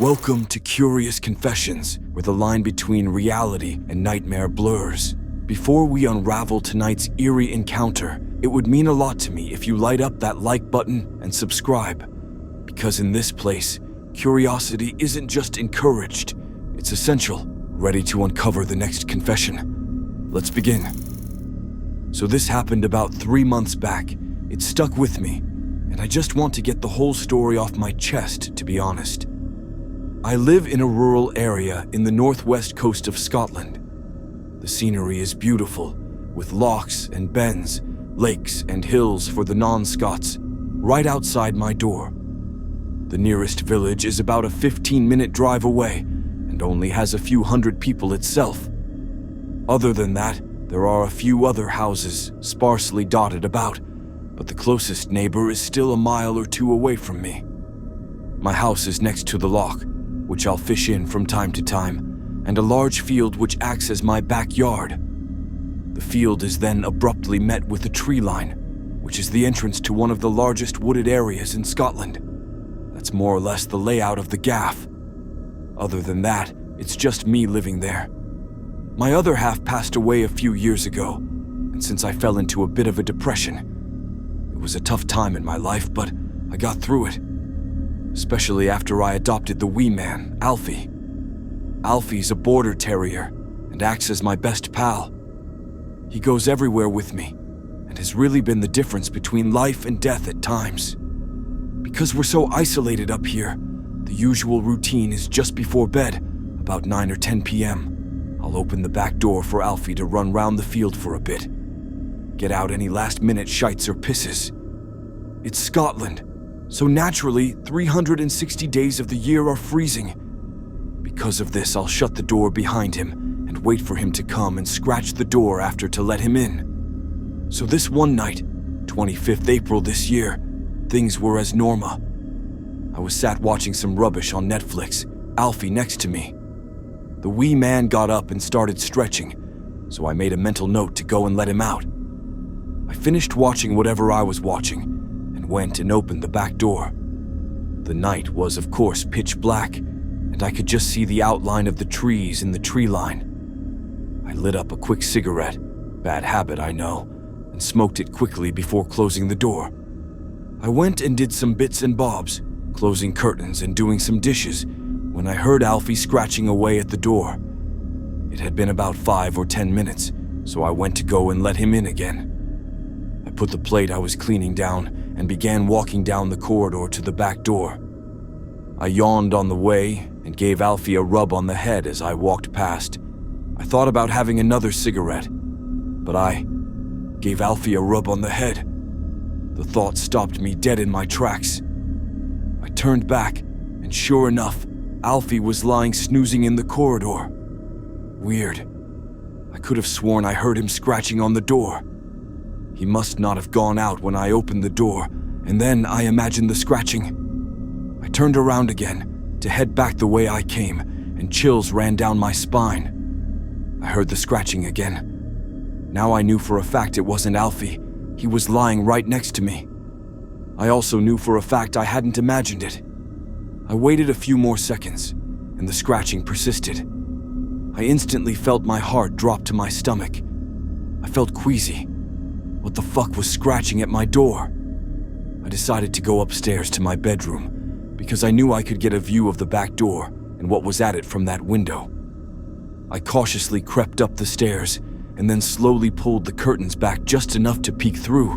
Welcome to Curious Confessions, where the line between reality and nightmare blurs. Before we unravel tonight's eerie encounter, it would mean a lot to me if you light up that like button and subscribe. Because in this place, curiosity isn't just encouraged, it's essential. Ready to uncover the next confession? Let's begin. So this happened about 3 months back. It stuck with me, and I just want to get the whole story off my chest, to be honest. I live in a rural area in the northwest coast of Scotland. The scenery is beautiful, with lochs and bens, lakes and hills for the non-Scots, right outside my door. The nearest village is about a 15-minute drive away, and only has a few hundred people itself. Other than that, there are a few other houses sparsely dotted about, but the closest neighbor is still a mile or two away from me. My house is next to the loch, which I'll fish in from time to time, and a large field which acts as my backyard. The field is then abruptly met with a tree line, which is the entrance to one of the largest wooded areas in Scotland. That's more or less the layout of the gaff. Other than that, it's just me living there. My other half passed away a few years ago, and since I fell into a bit of a depression, it was a tough time in my life, but I got through it. Especially after I adopted the wee man, Alfie. Alfie's a border terrier and acts as my best pal. He goes everywhere with me and has really been the difference between life and death at times. Because we're so isolated up here, the usual routine is just before bed, about 9 or 10 p.m. I'll open the back door for Alfie to run round the field for a bit. Get out any last-minute shites or pisses. It's Scotland. So naturally, 360 days of the year are freezing. Because of this, I'll shut the door behind him and wait for him to come and scratch the door after to let him in. So this one night, 25th April this year, things were as normal. I was sat watching some rubbish on Netflix, Alfie next to me. The wee man got up and started stretching, so I made a mental note to go and let him out. I finished watching whatever I was watching, went and opened the back door. The night was, of course, pitch black, and I could just see the outline of the trees in the tree line. I lit up a quick cigarette, bad habit I know, and smoked it quickly before closing the door. I went and did some bits and bobs, closing curtains and doing some dishes, when I heard Alfie scratching away at the door. It had been about 5 or 10 minutes, so I went to go and let him in again. I put the plate I was cleaning down and began walking down the corridor to the back door. I yawned on the way and gave Alfie a rub on the head as I walked past. I thought about having another cigarette, but I gave Alfie a rub on the head. The thought stopped me dead in my tracks. I turned back, and sure enough, Alfie was lying snoozing in the corridor. Weird. I could have sworn I heard him scratching on the door. He must not have gone out when I opened the door, and then I imagined the scratching. I turned around again to head back the way I came, and chills ran down my spine. I heard the scratching again. Now I knew for a fact it wasn't Alfie. He was lying right next to me. I also knew for a fact I hadn't imagined it. I waited a few more seconds, and the scratching persisted. I instantly felt my heart drop to my stomach. I felt queasy. What the fuck was scratching at my door? I decided to go upstairs to my bedroom because I knew I could get a view of the back door and what was at it from that window. I cautiously crept up the stairs and then slowly pulled the curtains back just enough to peek through.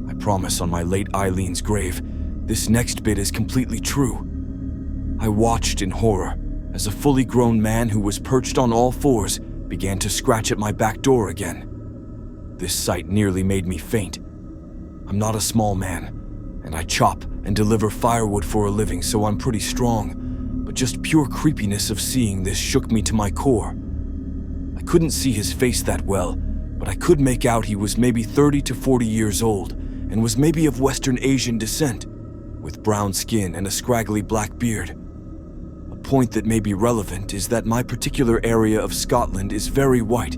I promise on my late Eileen's grave, this next bit is completely true. I watched in horror as a fully grown man who was perched on all fours began to scratch at my back door again. This sight nearly made me faint. I'm not a small man, and I chop and deliver firewood for a living, so I'm pretty strong, but just pure creepiness of seeing this shook me to my core. I couldn't see his face that well, but I could make out he was maybe 30 to 40 years old, and was maybe of Western Asian descent, with brown skin and a scraggly black beard. A point that may be relevant is that my particular area of Scotland is very white.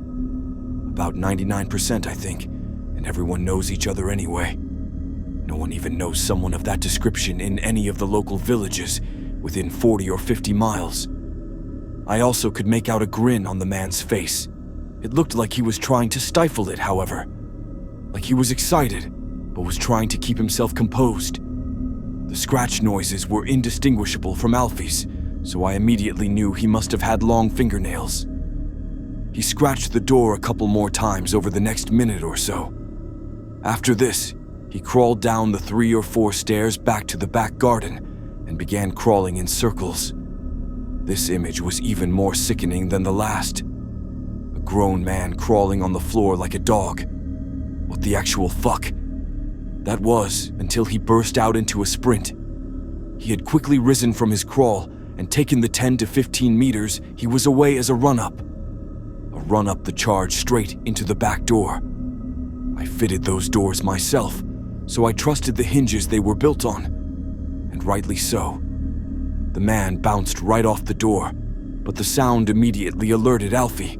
About 99%, I think, and everyone knows each other anyway. No one even knows someone of that description in any of the local villages, within 40 or 50 miles. I also could make out a grin on the man's face. It looked like he was trying to stifle it, however. Like he was excited, but was trying to keep himself composed. The scratch noises were indistinguishable from Alfie's, so I immediately knew he must have had long fingernails. He scratched the door a couple more times over the next minute or so. After this, he crawled down the 3 or 4 stairs back to the back garden and began crawling in circles. This image was even more sickening than the last. A grown man crawling on the floor like a dog. What the actual fuck? That was until he burst out into a sprint. He had quickly risen from his crawl and taken the 10 to 15 meters he was away as a run-up. A run-up the charge straight into the back door. I fitted those doors myself, so I trusted the hinges they were built on. And rightly so. The man bounced right off the door, but the sound immediately alerted Alfie.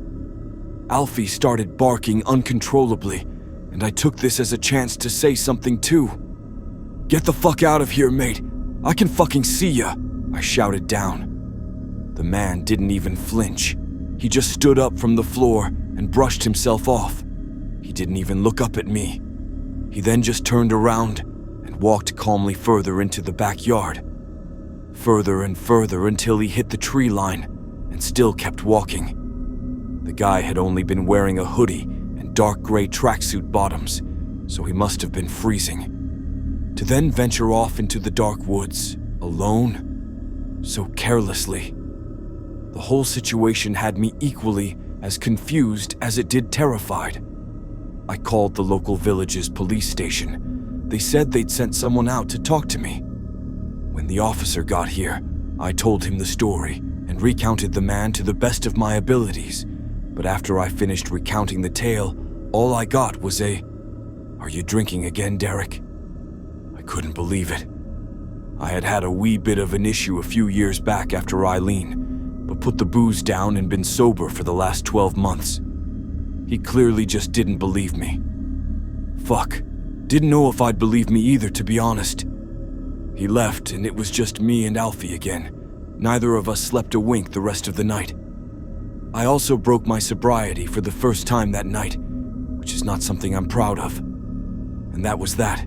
Alfie started barking uncontrollably, and I took this as a chance to say something too. "Get the fuck out of here, mate! I can fucking see ya!" I shouted down. The man didn't even flinch. He just stood up from the floor and brushed himself off. He didn't even look up at me. He then just turned around and walked calmly further into the backyard. Further and further until he hit the tree line and still kept walking. The guy had only been wearing a hoodie and dark gray tracksuit bottoms, so he must have been freezing. To then venture off into the dark woods, alone, so carelessly. The whole situation had me equally as confused as it did terrified. I called the local village's police station. They said they'd sent someone out to talk to me. When the officer got here, I told him the story and recounted the man to the best of my abilities. But after I finished recounting the tale, all I got was a, "Are you drinking again, Derek?" I couldn't believe it. I had had a wee bit of an issue a few years back after Eileen, but put the booze down and been sober for the last 12 months. He clearly just didn't believe me. Fuck. Didn't know if I'd believe me either, to be honest. He left and it was just me and Alfie again. Neither of us slept a wink the rest of the night. I also broke my sobriety for the first time that night, which is not something I'm proud of. And that was that.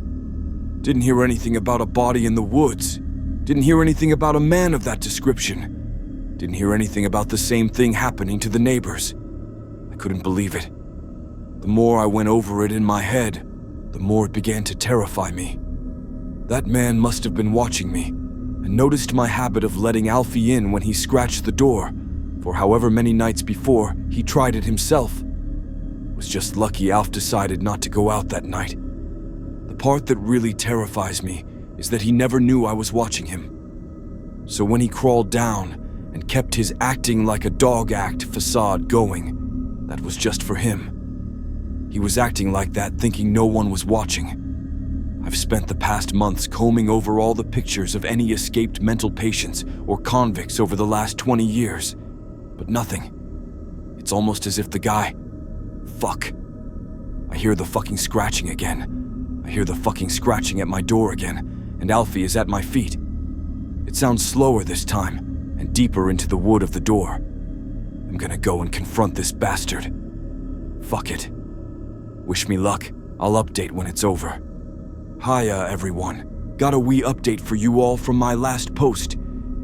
Didn't hear anything about a body in the woods. Didn't hear anything about a man of that description. Didn't hear anything about the same thing happening to the neighbors. I couldn't believe it. The more I went over it in my head, the more it began to terrify me. That man must have been watching me and noticed my habit of letting Alfie in when he scratched the door, for however many nights before he tried it himself. It was just lucky Alf decided not to go out that night. The part that really terrifies me is that he never knew I was watching him. So when he crawled down and kept his acting like a dog act facade going, that was just for him. He was acting like that thinking no one was watching. I've spent the past months combing over all the pictures of any escaped mental patients or convicts over the last 20 years, but nothing. It's almost as if the guy... Fuck. I hear the fucking scratching again. I hear the fucking scratching at my door again, and Alfie is at my feet. It sounds slower this time, and deeper into the wood of the door. I'm gonna go and confront this bastard. Fuck it. Wish me luck. I'll update when it's over. Hiya, everyone. Got a wee update for you all from my last post.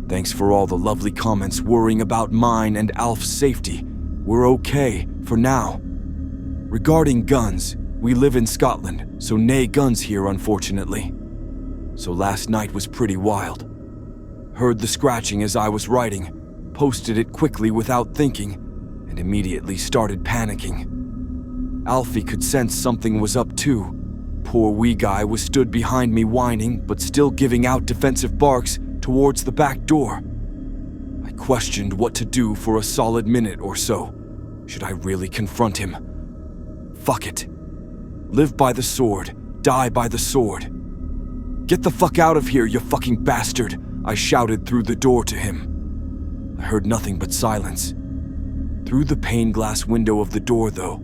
Thanks for all the lovely comments worrying about mine and Alf's safety. We're okay, for now. Regarding guns, we live in Scotland, so nae guns here, unfortunately. So last night was pretty wild. Heard the scratching as I was writing, posted it quickly without thinking, and immediately started panicking. Alfie could sense something was up too. Poor wee guy was stood behind me whining, but still giving out defensive barks towards the back door. I questioned what to do for a solid minute or so. Should I really confront him? Fuck it. Live by the sword, die by the sword. Get the fuck out of here, you fucking bastard, I shouted through the door to him. I heard nothing but silence. Through the pane glass window of the door, though,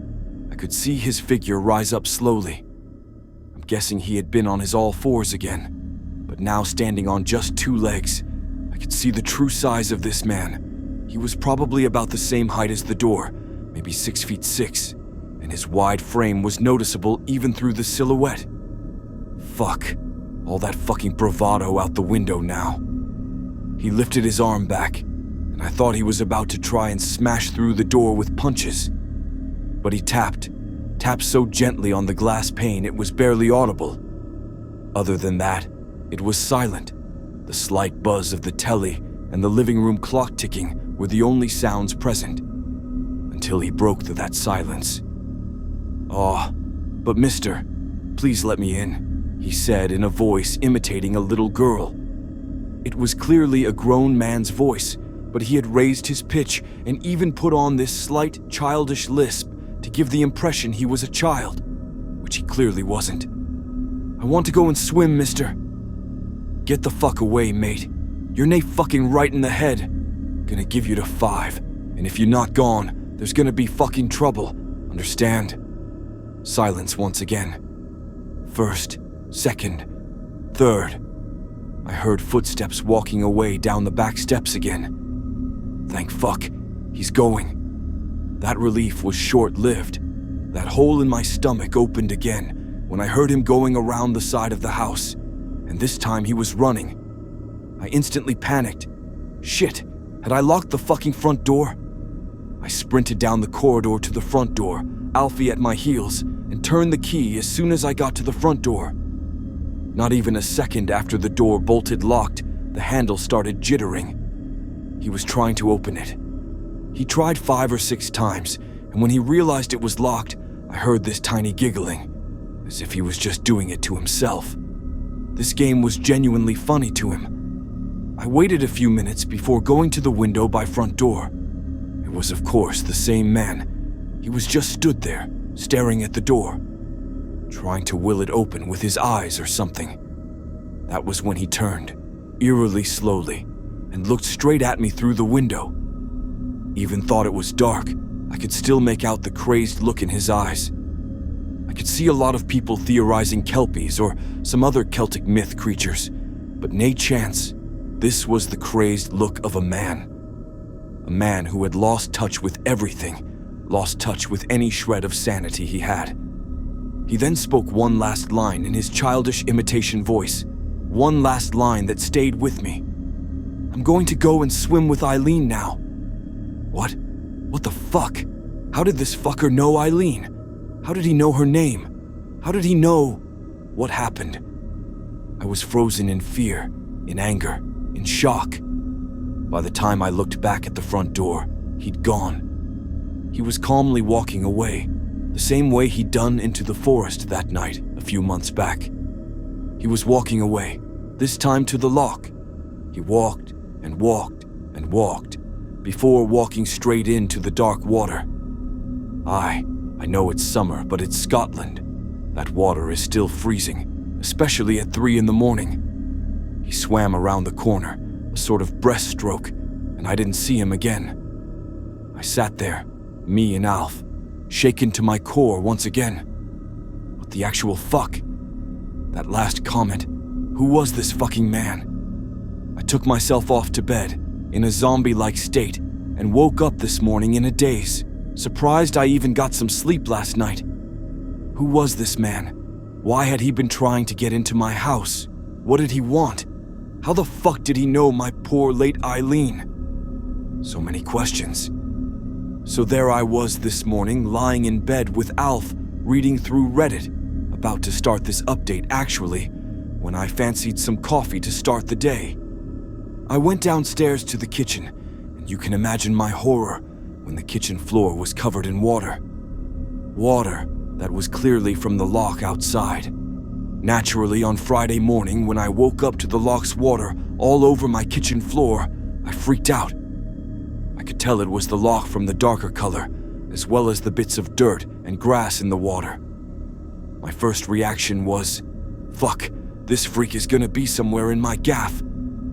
I could see his figure rise up slowly. I'm guessing he had been on his all fours again, but now standing on just 2 legs, I could see the true size of this man. He was probably about the same height as the door, maybe 6'6", and his wide frame was noticeable even through the silhouette. Fuck, all that fucking bravado out the window now. He lifted his arm back, and I thought he was about to try and smash through the door with punches. But he tapped so gently on the glass pane it was barely audible. Other than that, it was silent. The slight buzz of the telly and the living room clock ticking were the only sounds present, until he broke through that silence. "Oh, but mister, please let me in," he said in a voice imitating a little girl. It was clearly a grown man's voice, but he had raised his pitch and even put on this slight childish lisp to give the impression he was a child, which he clearly wasn't. "I want to go and swim, mister." "Get the fuck away, mate. You're nae fucking right in the head. Gonna give you to 5, and if you're not gone, there's gonna be fucking trouble, understand?" Silence once again. First, second, third. I heard footsteps walking away down the back steps again. Thank fuck, he's going. That relief was short-lived. That hole in my stomach opened again when I heard him going around the side of the house, and this time he was running. I instantly panicked. Shit, had I locked the fucking front door? I sprinted down the corridor to the front door, Alfie at my heels, and turned the key as soon as I got to the front door. Not even a second after the door bolted locked, the handle started jittering. He was trying to open it. He tried 5 or 6 times, and when he realized it was locked, I heard this tiny giggling, as if he was just doing it to himself. This game was genuinely funny to him. I waited a few minutes before going to the window by front door. It was, of course, the same man. He was just stood there, staring at the door, trying to will it open with his eyes or something. That was when he turned, eerily slowly, and looked straight at me through the window. Even thought it was dark, I could still make out the crazed look in his eyes. I could see a lot of people theorizing kelpies or some other Celtic myth creatures, but nae chance. This was the crazed look of a man. A man who had lost touch with everything, lost touch with any shred of sanity he had. He then spoke one last line in his childish imitation voice, one last line that stayed with me. "I'm going to go and swim with Eileen now." What? What the fuck? How did this fucker know Eileen? How did he know her name? How did he know? What happened? I was frozen in fear, in anger, in shock. By the time I looked back at the front door, he'd gone. He was calmly walking away, the same way he'd done into the forest that night a few months back. He was walking away, this time to the loch. He walked and walked and walked, before walking straight into the dark water. I know it's summer, but it's Scotland. That water is still freezing, especially at 3 in the morning. He swam around the corner, a sort of breaststroke, and I didn't see him again. I sat there, me and Alf, shaken to my core once again. What the actual fuck? That last comment, who was this fucking man? I took myself off to bed, in a zombie-like state, and woke up this morning in a daze, surprised I even got some sleep last night. Who was this man? Why had he been trying to get into my house? What did he want? How the fuck did he know my poor late Eileen? So many questions. So there I was this morning, lying in bed with Alf, reading through Reddit, about to start this update actually, when I fancied some coffee to start the day. I went downstairs to the kitchen, and you can imagine my horror when the kitchen floor was covered in water. Water that was clearly from the loch outside. Naturally, on Friday morning, when I woke up to the loch's water all over my kitchen floor, I freaked out. I could tell it was the loch from the darker color, as well as the bits of dirt and grass in the water. My first reaction was, fuck, this freak is gonna be somewhere in my gaff.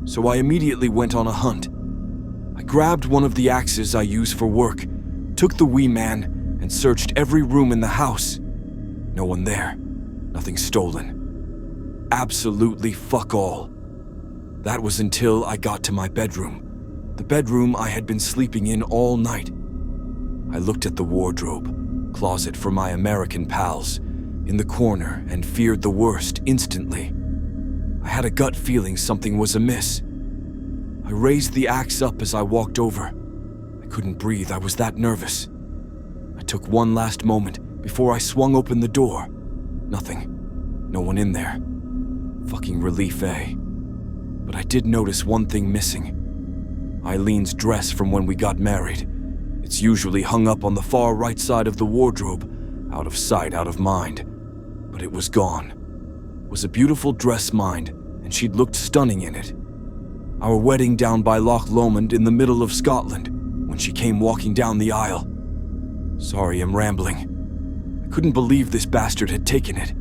So I immediately went on a hunt. I grabbed one of the axes I use for work, took the wee man, and searched every room in the house. No one there. Nothing stolen. Absolutely fuck all. That was until I got to my bedroom, the bedroom I had been sleeping in all night. I looked at the wardrobe, closet for my American pals, in the corner and feared the worst instantly. I had a gut feeling something was amiss. I raised the axe up as I walked over. I couldn't breathe, I was that nervous. I took one last moment before I swung open the door. Nothing. No one in there. Fucking relief, eh? But I did notice one thing missing. Eileen's dress from when we got married. It's usually hung up on the far right side of the wardrobe, out of sight, out of mind. But it was gone. It was a beautiful dress, mind, and she'd looked stunning in it. Our wedding down by Loch Lomond in the middle of Scotland, when she came walking down the aisle. Sorry, I'm rambling. I couldn't believe this bastard had taken it.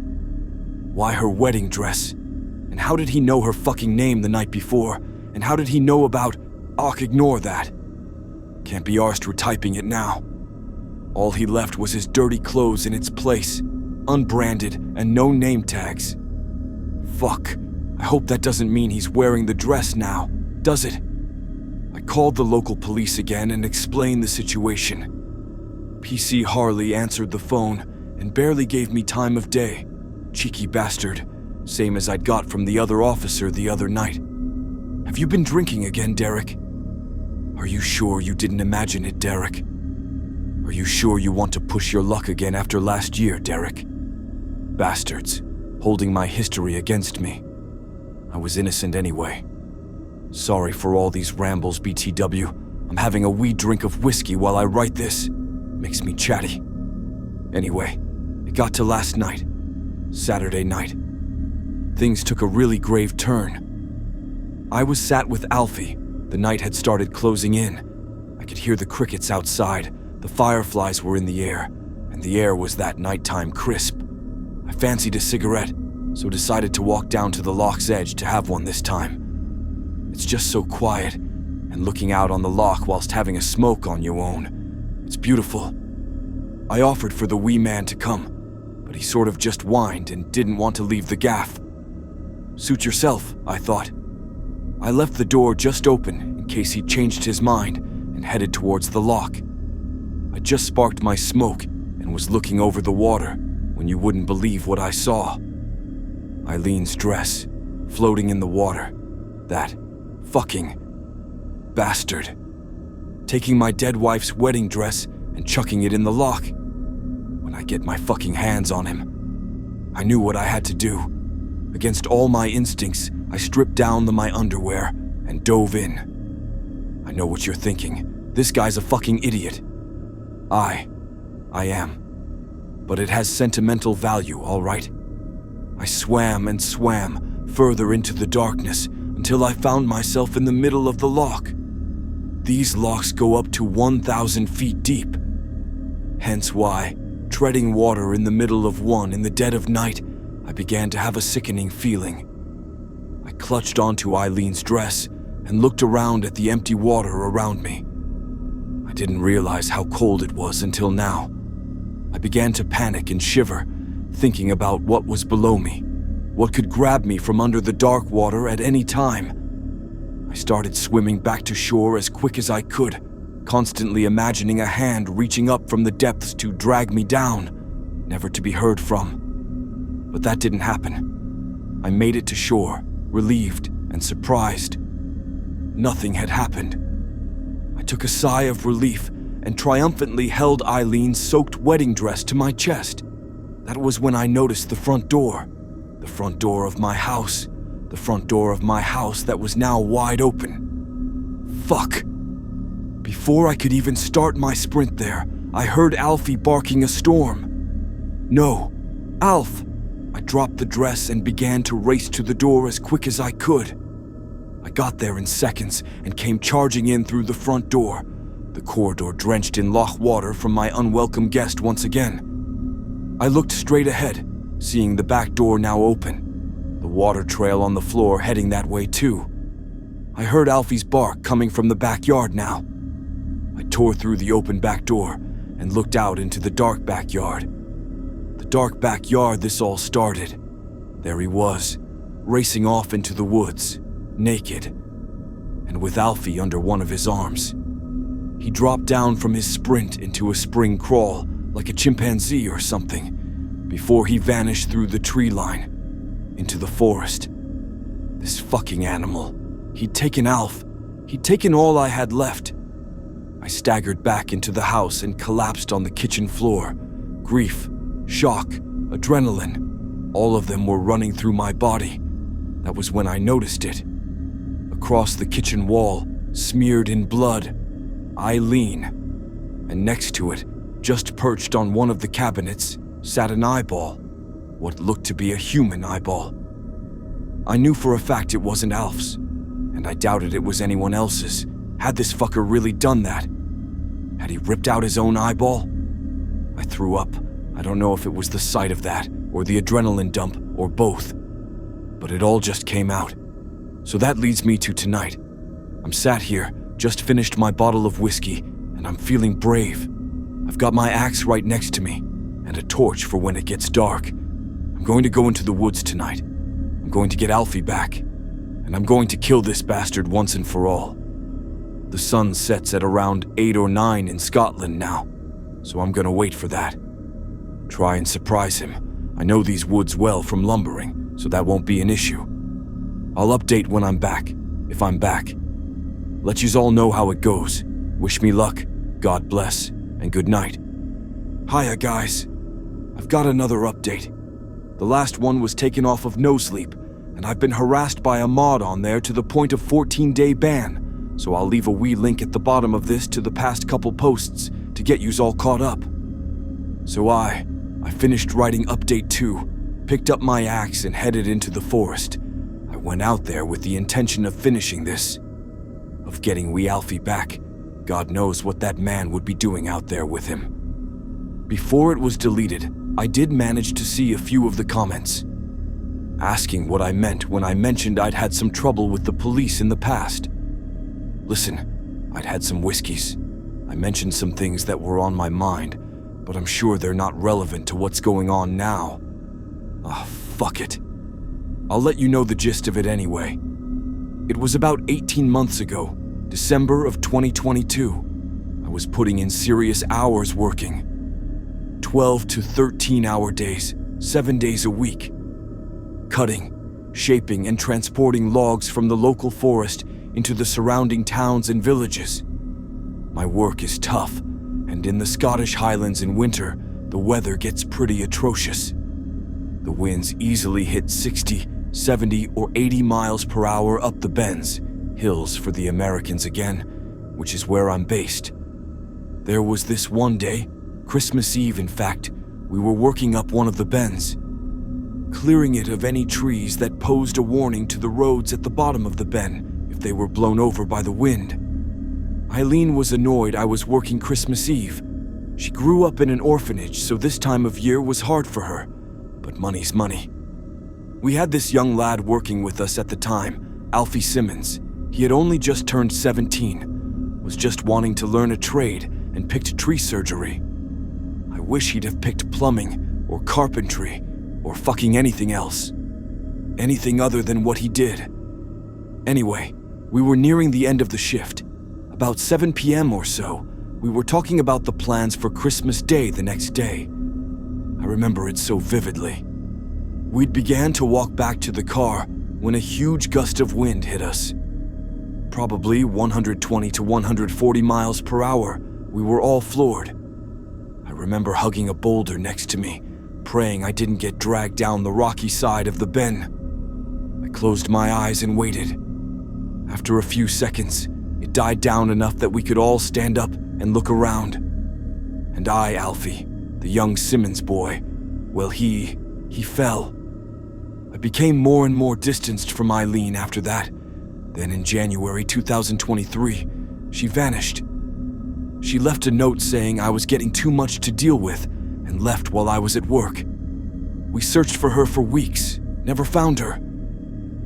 Why her wedding dress? And how did he know her fucking name the night before? And how did he know about... ignore that. Can't be arsed retyping it now. All he left was his dirty clothes in its place, unbranded and no name tags. Fuck. I hope that doesn't mean he's wearing the dress now, does it? I called the local police again and explained the situation. PC Harley answered the phone and barely gave me time of day. Cheeky bastard, same as I'd got from the other officer the other night. Have you been drinking again, Derek? Are you sure you didn't imagine it, Derek? Are you sure you want to push your luck again after last year, Derek? Bastards, holding my history against me. I was innocent anyway. Sorry for all these rambles, BTW. I'm having a wee drink of whiskey while I write this. Makes me chatty. Anyway, it got to last night. Saturday night. Things took a really grave turn. I was sat with Alfie. The night had started closing in. I could hear the crickets outside. The fireflies were in the air, and the air was that nighttime crisp. I fancied a cigarette, so decided to walk down to the loch's edge to have one this time. It's just so quiet, and looking out on the loch whilst having a smoke on your own. It's beautiful. I offered for the wee man to come, but he sort of just whined and didn't want to leave the gaff. Suit yourself, I thought. I left the door just open in case he changed his mind and headed towards the loch. I just sparked my smoke and was looking over the water when you wouldn't believe what I saw. Eileen's dress, floating in the water. That fucking bastard. Taking my dead wife's wedding dress and chucking it in the loch. When I get my fucking hands on him. I knew what I had to do. Against all my instincts, I stripped down my underwear and dove in. I know what you're thinking. This guy's a fucking idiot. I am. But it has sentimental value, all right? I swam and swam further into the darkness until I found myself in the middle of the loch. These lochs go up to 1,000 feet deep. Hence why, treading water in the middle of one in the dead of night, I began to have a sickening feeling. I clutched onto Eileen's dress and looked around at the empty water around me. I didn't realize how cold it was until now. I began to panic and shiver, thinking about what was below me, what could grab me from under the dark water at any time. I started swimming back to shore as quick as I could, constantly imagining a hand reaching up from the depths to drag me down, never to be heard from. But that didn't happen. I made it to shore, relieved and surprised. Nothing had happened. I took a sigh of relief and triumphantly held Eileen's soaked wedding dress to my chest. That was when I noticed the front door of my house, the front door of my house that was now wide open. Fuck. Before I could even start my sprint there, I heard Alfie barking a storm. No, Alf. I dropped the dress and began to race to the door as quick as I could. I got there in seconds and came charging in through the front door, the corridor drenched in loch water from my unwelcome guest once again. I looked straight ahead, seeing the back door now open, the water trail on the floor heading that way too. I heard Alfie's bark coming from the backyard now. I tore through the open back door and looked out into the dark backyard. The dark backyard this all started. There he was, racing off into the woods. naked, and with Alfie under one of his arms. He dropped down from his sprint into a spring crawl, like a chimpanzee or something, before he vanished through the tree line, into the forest. This fucking animal. He'd taken Alf. He'd taken all I had left. I staggered back into the house and collapsed on the kitchen floor. Grief, shock, adrenaline, all of them were running through my body. That was when I noticed it. Across the kitchen wall, smeared in blood, Eileen. And next to it, just perched on one of the cabinets, sat an eyeball. What looked to be a human eyeball. I knew for a fact it wasn't Alf's, and I doubted it was anyone else's. Had this fucker really done that? Had he ripped out his own eyeball? I threw up. I don't know if it was the sight of that, or the adrenaline dump, or both. But it all just came out. So that leads me to tonight. I'm sat here, just finished my bottle of whiskey, and I'm feeling brave. I've got my axe right next to me, and a torch for when it gets dark. I'm going to go into the woods tonight. I'm going to get Alfie back, and I'm going to kill this bastard once and for all. The sun sets at around 8 or 9 in Scotland now, so I'm gonna wait for that. Try and surprise him. I know these woods well from lumbering, so that won't be an issue. I'll update when I'm back, if I'm back. Let yous all know how it goes. Wish me luck, God bless, and good night. Hiya, guys. I've got another update. The last one was taken off of No Sleep, and I've been harassed by a mod on there to the point of 14-day ban, so I'll leave a wee link at the bottom of this to the past couple posts to get yous all caught up. So I finished writing update 2, picked up my axe and headed into the forest. I went out there with the intention of finishing this, of getting wee Alfie back. God knows what that man would be doing out there with him. Before it was deleted, I did manage to see a few of the comments, asking what I meant when I mentioned I'd had some trouble with the police in the past. Listen, I'd had some whiskeys. I mentioned some things that were on my mind, but I'm sure they're not relevant to what's going on now. Fuck it. I'll let you know the gist of it anyway. It was about 18 months ago, December of 2022. I was putting in serious hours working. 12 to 13-hour days, 7 days a week. Cutting, shaping, and transporting logs from the local forest into the surrounding towns and villages. My work is tough, and in the Scottish Highlands in winter, the weather gets pretty atrocious. The winds easily hit 60, 70, or 80 miles per hour up the bends, hills for the Americans again, which is where I'm based. There was this one day, Christmas Eve in fact, we were working up one of the bends, clearing it of any trees that posed a warning to the roads at the bottom of the bend if they were blown over by the wind. Eileen was annoyed I was working Christmas Eve. She grew up in an orphanage, so this time of year was hard for her, but money's money. We had this young lad working with us at the time, Alfie Simmons. He had only just turned 17, was just wanting to learn a trade, and picked tree surgery. I wish he'd have picked plumbing, or carpentry, or fucking anything else. Anything other than what he did. Anyway, we were nearing the end of the shift. About 7 p.m. or so, we were talking about the plans for Christmas Day the next day. I remember it so vividly. We'd began to walk back to the car when a huge gust of wind hit us. Probably 120 to 140 miles per hour. We were all floored. I remember hugging a boulder next to me, praying I didn't get dragged down the rocky side of the bend. I closed my eyes and waited. After a few seconds, it died down enough that we could all stand up and look around. And I, Alfie, the young Simmons boy, well, he fell. I became more and more distanced from Eileen after that. Then in January 2023, she vanished. She left a note saying I was getting too much to deal with and left while I was at work. We searched for her for weeks, never found her.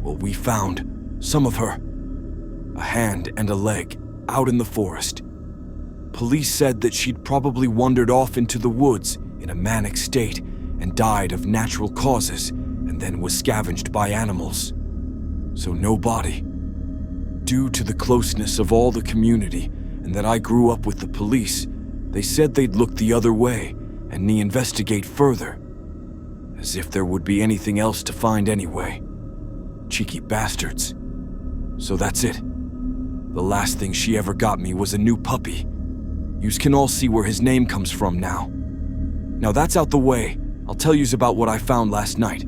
Well, we found some of her. A hand and a leg out in the forest. Police said that she'd probably wandered off into the woods in a manic state and died of natural causes and then was scavenged by animals. So no body, due to the closeness of all the community and that I grew up with the police, they said they'd look the other way and me investigate further. As if there would be anything else to find anyway. Cheeky bastards. So that's it. The last thing she ever got me was a new puppy. Yous can all see where his name comes from now. Now that's out the way, I'll tell yous about what I found last night.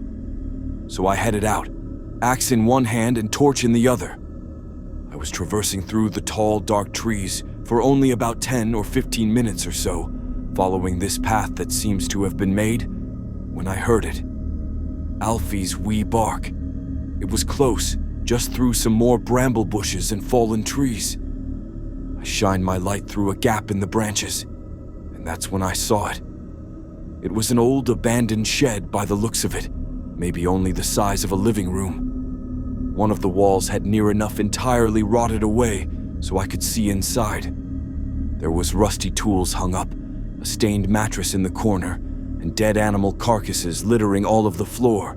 So I headed out, axe in one hand and torch in the other. I was traversing through the tall, dark trees for only about 10 or 15 minutes or so, following this path that seems to have been made, when I heard it. Alfie's wee bark. It was close, just through some more bramble bushes and fallen trees. I shined my light through a gap in the branches, and that's when I saw it. It was an old abandoned shed by the looks of it, maybe only the size of a living room. One of the walls had near enough entirely rotted away so I could see inside. There was rusty tools hung up, a stained mattress in the corner, and dead animal carcasses littering all of the floor.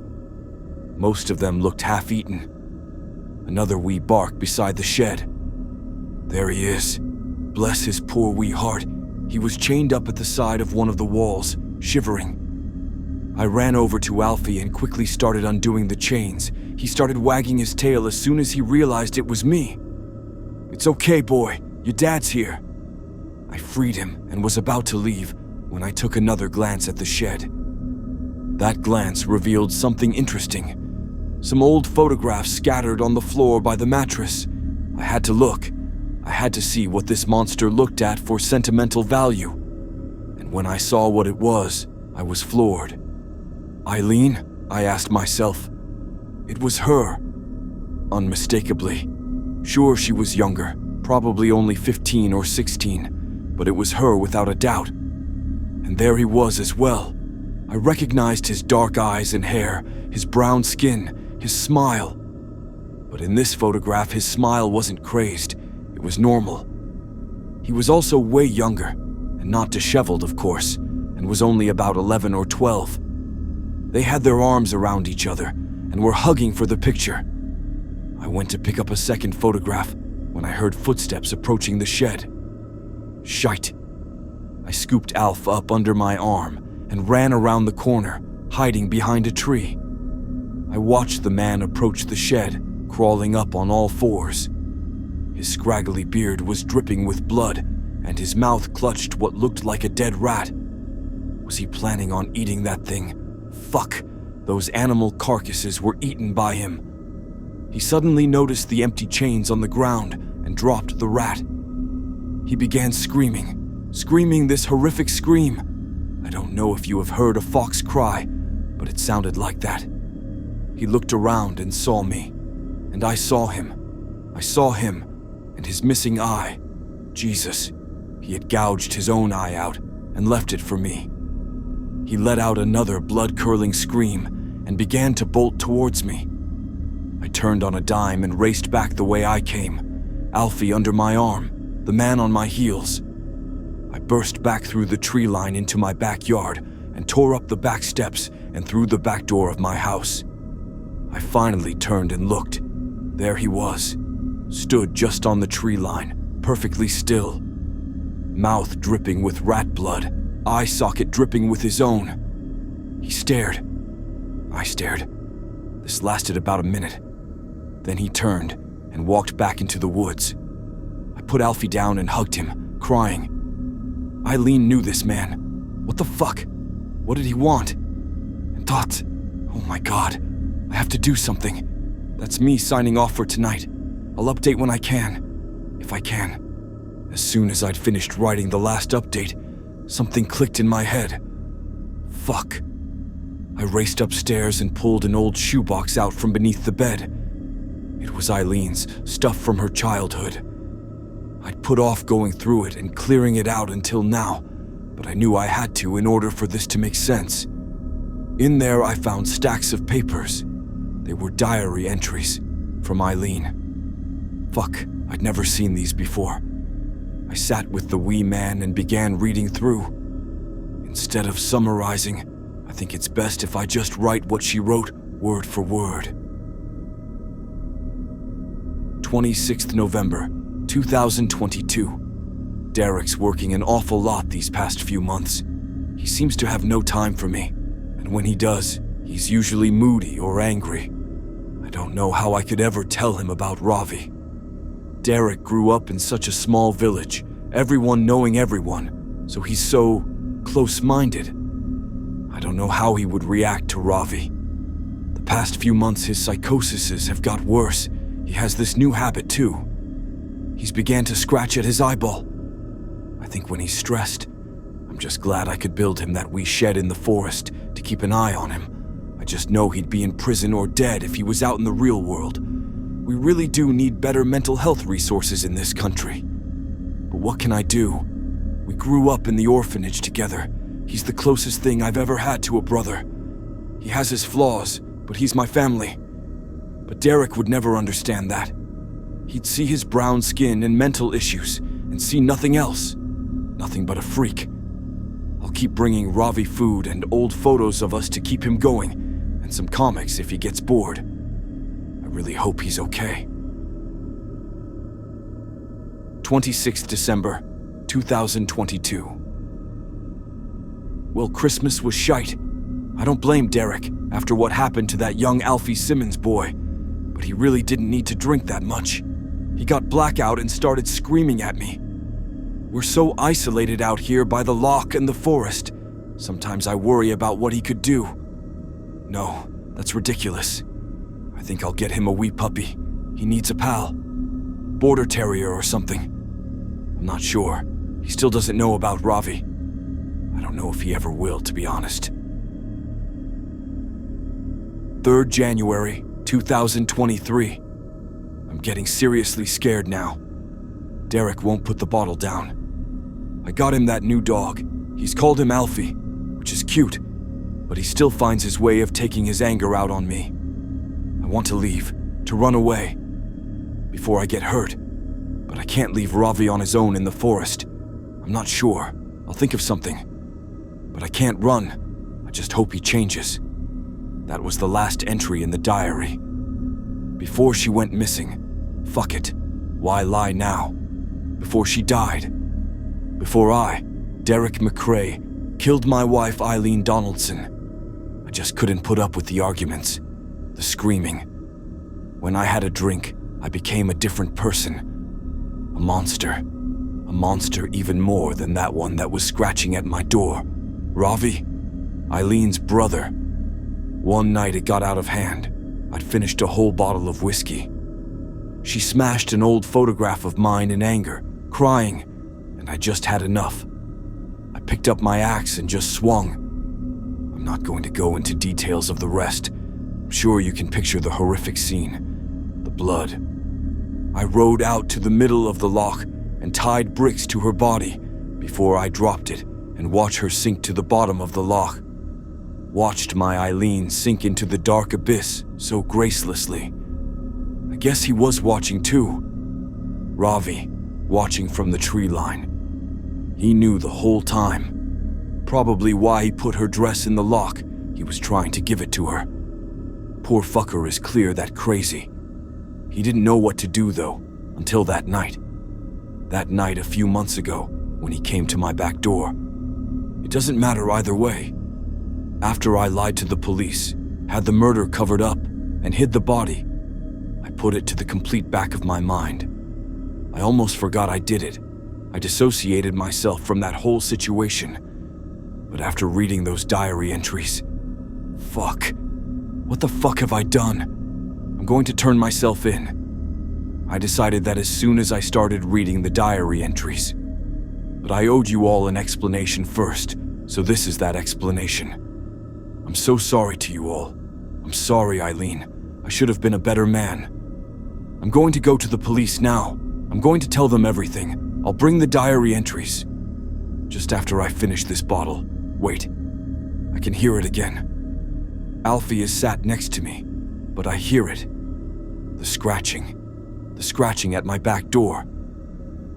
Most of them looked half-eaten. Another wee bark beside the shed. There he is. Bless his poor wee heart. He was chained up at the side of one of the walls, shivering. I ran over to Alfie and quickly started undoing the chains. He started wagging his tail as soon as he realized it was me. "It's okay, boy. Your dad's here." I freed him and was about to leave when I took another glance at the shed. That glance revealed something interesting. Some old photographs scattered on the floor by the mattress. I had to look. I had to see what this monster looked at for sentimental value. And when I saw what it was, I was floored. Eileen? I asked myself. It was her. Unmistakably. Sure, she was younger, probably only 15 or 16, but it was her without a doubt. And there he was as well. I recognized his dark eyes and hair, his brown skin, his smile. But in this photograph, his smile wasn't crazed. It was normal. He was also way younger, and not disheveled, of course, and was only about 11 or 12. They had their arms around each other and were hugging for the picture. I went to pick up a second photograph when I heard footsteps approaching the shed. Shite. I scooped Alf up under my arm and ran around the corner, hiding behind a tree. I watched the man approach the shed, crawling up on all fours. His scraggly beard was dripping with blood, and his mouth clutched what looked like a dead rat. Was he planning on eating that thing? Fuck, those animal carcasses were eaten by him. He suddenly noticed the empty chains on the ground and dropped the rat. He began screaming this horrific scream. I don't know if you have heard a fox cry, but it sounded like that. He looked around and saw me, and I saw him. I saw him, and his missing eye. Jesus, he had gouged his own eye out and left it for me. He let out another blood-curdling scream and began to bolt towards me. I turned on a dime and raced back the way I came, Alfie under my arm, the man on my heels. I burst back through the tree line into my backyard and tore up the back steps and through the back door of my house. I finally turned and looked. There he was, stood just on the tree line, perfectly still. Mouth dripping with rat blood, eye socket dripping with his own. He stared. I stared. This lasted about a minute. Then he turned and walked back into the woods. I put Alfie down and hugged him, crying. Eileen knew this man. What the fuck? What did he want? And thought, oh my God, I have to do something. That's me signing off for tonight. I'll update when I can, if I can. As soon as I'd finished writing the last update, something clicked in my head. Fuck. I raced upstairs and pulled an old shoebox out from beneath the bed. It was Eileen's, stuff from her childhood. I'd put off going through it and clearing it out until now, but I knew I had to in order for this to make sense. In there I found stacks of papers. They were diary entries from Eileen. Fuck, I'd never seen these before. I sat with the wee man and began reading through. Instead of summarizing, I think it's best if I just write what she wrote word for word. 26th November, 2022. Derek's working an awful lot these past few months. He seems to have no time for me, and when he does, he's usually moody or angry. I don't know how I could ever tell him about Ravi. Derek grew up in such a small village, everyone knowing everyone, so he's so close-minded. I don't know how he would react to Ravi. The past few months his psychoses have got worse. He has this new habit too. He's began to scratch at his eyeball. I think when he's stressed, I'm just glad I could build him that wee shed in the forest to keep an eye on him. I just know he'd be in prison or dead if he was out in the real world. We really do need better mental health resources in this country. But what can I do? We grew up in the orphanage together. He's the closest thing I've ever had to a brother. He has his flaws, but he's my family. But Derek would never understand that. He'd see his brown skin and mental issues and see nothing else. Nothing but a freak. I'll keep bringing Ravi food and old photos of us to keep him going, and some comics if he gets bored. I really hope he's okay. 26th December, 2022. Well, Christmas was shite. I don't blame Derek after what happened to that young Alfie Simmons boy, but he really didn't need to drink that much. He got blackout and started screaming at me. We're so isolated out here by the loch and the forest. Sometimes I worry about what he could do. No, that's ridiculous. I think I'll get him a wee puppy. He needs a pal. Border terrier or something. I'm not sure. He still doesn't know about Ravi. I don't know if he ever will, to be honest. 3rd January, 2023. I'm getting seriously scared now. Derek won't put the bottle down. I got him that new dog. He's called him Alfie, which is cute, but he still finds his way of taking his anger out on me. I want to leave, to run away, before I get hurt, but I can't leave Ravi on his own in the forest. I'm not sure. I'll think of something. But I can't run. I just hope he changes. That was the last entry in the diary. Before she went missing. Fuck it. Why lie now? Before she died. Before I, Derek McCrae, killed my wife Eileen Donaldson. I just couldn't put up with the arguments, the screaming. When I had a drink, I became a different person. A monster. A monster even more than that one that was scratching at my door. Ravi, Eileen's brother. One night it got out of hand. I'd finished a whole bottle of whiskey. She smashed an old photograph of mine in anger, crying, and I just had enough. I picked up my axe and just swung. I'm not going to go into details of the rest. I'm sure you can picture the horrific scene. The blood. I rode out to the middle of the loch and tied bricks to her body before I dropped it and watched her sink to the bottom of the loch. Watched my Eileen sink into the dark abyss so gracelessly. I guess he was watching too. Ravi, watching from the tree line. He knew the whole time. Probably why he put her dress in the loch. He was trying to give it to her. Poor fucker is clear that crazy. He didn't know what to do though, until that night. That night a few months ago, when he came to my back door. It doesn't matter either way. After I lied to the police, had the murder covered up, and hid the body, I put it to the complete back of my mind. I almost forgot I did it. I dissociated myself from that whole situation. But after reading those diary entries, fuck. What the fuck have I done? I'm going to turn myself in. I decided that as soon as I started reading the diary entries. But I owed you all an explanation first, so this is that explanation. I'm so sorry to you all. I'm sorry, Eileen. I should have been a better man. I'm going to go to the police now. I'm going to tell them everything. I'll bring the diary entries. Just after I finish this bottle. Wait. I can hear it again. Alfie is sat next to me, but I hear it. The scratching. The scratching at my back door.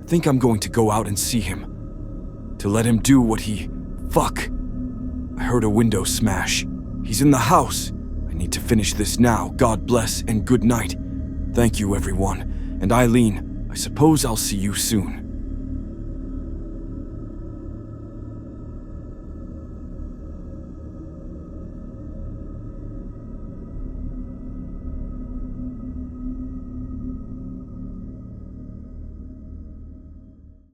I think I'm going to go out and see him. To let him do what he... Fuck. I heard a window smash. He's in the house. I need to finish this now. God bless and good night. Thank you, everyone. And Eileen, I suppose I'll see you soon.